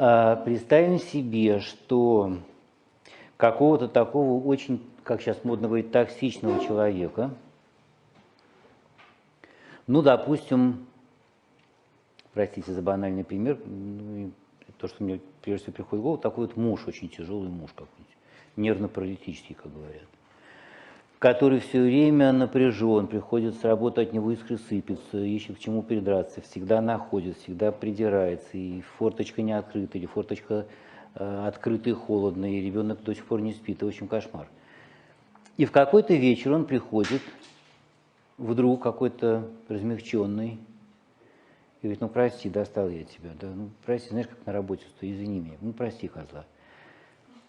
Представим себе, что какого-то такого очень, как сейчас модно говорить, токсичного человека, ну, допустим, простите за банальный пример, то, что мне прежде всего приходит в голову, такой вот муж, очень тяжелый муж какой-нибудь, нервно-паралитический, как говорят, который все время напряжен, приходит с работы, от него искры сыпятся, ищет к чему придраться, всегда находит, всегда придирается, и форточка не открыта, или форточка открыта и холодно, и ребенок до сих пор не спит, это в общем кошмар. И в какой-то вечер он приходит, вдруг какой-то размягченный, и говорит: ну прости, достал я тебя, да, ну прости, знаешь, как на работе стою, извини меня, ну прости, козла.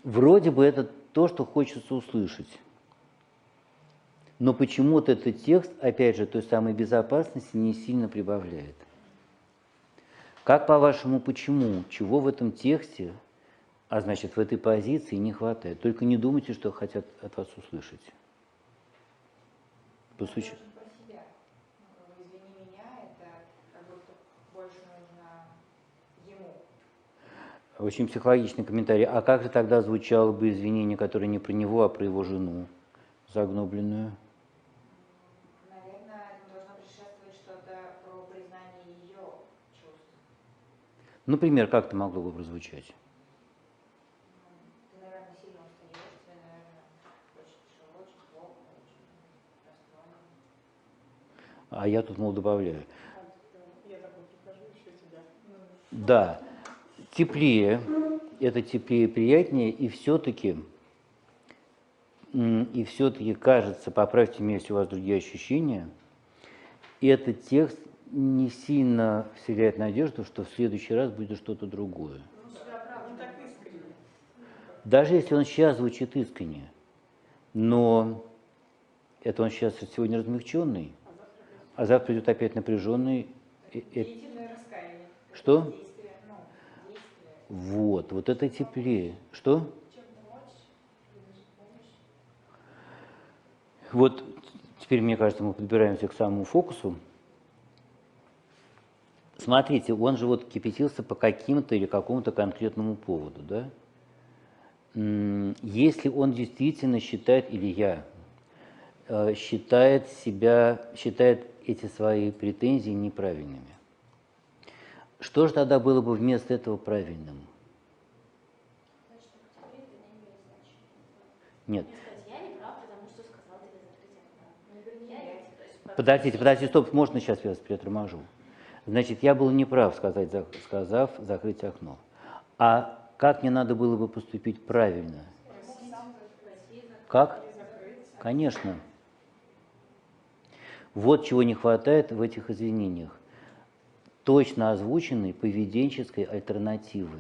Вроде бы это то, что хочется услышать. Но почему-то этот текст, опять же, той самой безопасности не сильно прибавляет. Как по-вашему, почему? Чего в этом тексте, а значит, в этой позиции не хватает? Только не думайте, что хотят от вас услышать. По сути. Извини меня, это как будто больше нужно ему. Очень психологичный комментарий. А как же тогда звучало бы извинение, которое не про него, а про его жену, загнобленную? Наверное, должно предшествовать что-то про признание ее чувств. Например, как это могло бы прозвучать? Ты, наверное, сильно устаешь, тебе, наверное, очень тяжело, очень плохо, очень расстроен. А я тут, мол, добавляю. Я такой прихожу, еще тебя. Да, теплее, это теплее, приятнее, и все-таки кажется, поправьте меня, если у вас другие ощущения, и этот текст не сильно вселяет надежду, что в следующий раз будет что-то другое. Ну, так искренне. Даже если он сейчас звучит искренне, но это он сейчас сегодня размягченный, а завтра придет опять напряженный. Длительное раскаяние. Что? Действие. Вот это теплее. Что? Чем помочь, предложить помощь. Вот теперь, мне кажется, мы подбираемся к самому фокусу. Смотрите, он же вот кипятился по каким-то или какому-то конкретному поводу, да? Если он действительно считает, или я, считает эти свои претензии неправильными, что же тогда было бы вместо этого правильным? Нет. Я не прав, потому что сказал тебе закрыть окно. Подождите, стоп, можно сейчас я вас переторможу? Значит, я был неправ, сказав закрыть окно. А как мне надо было бы поступить правильно? Как? Конечно. Вот чего не хватает в этих извинениях. Точно озвученной поведенческой альтернативы.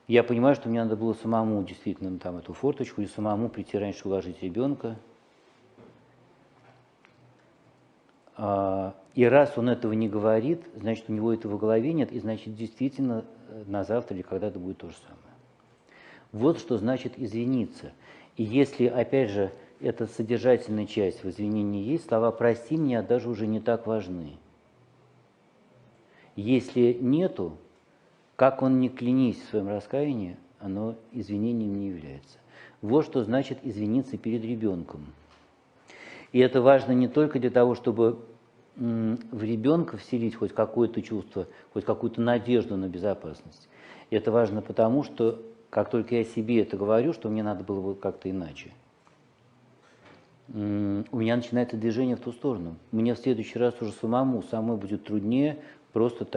Я понимаю, что мне надо было самому действительно там эту форточку и самому прийти раньше уложить ребенка. И раз он этого не говорит, значит, у него этого в голове нет, и значит, действительно на завтра или когда-то будет то же самое. Вот что значит извиниться. И если, опять же, эта содержательная часть в извинении есть, слова «прости меня» даже уже не так важны. Если нету, как он ни клянись в своем раскаянии, оно извинением не является. Вот что значит извиниться перед ребенком. И это важно не только для того, чтобы в ребенка вселить хоть какое-то чувство, хоть какую-то надежду на безопасность. Это важно потому, что как только я себе это говорю, что мне надо было бы как-то иначе, у меня начинается движение в ту сторону. Мне в следующий раз уже самой будет труднее просто так.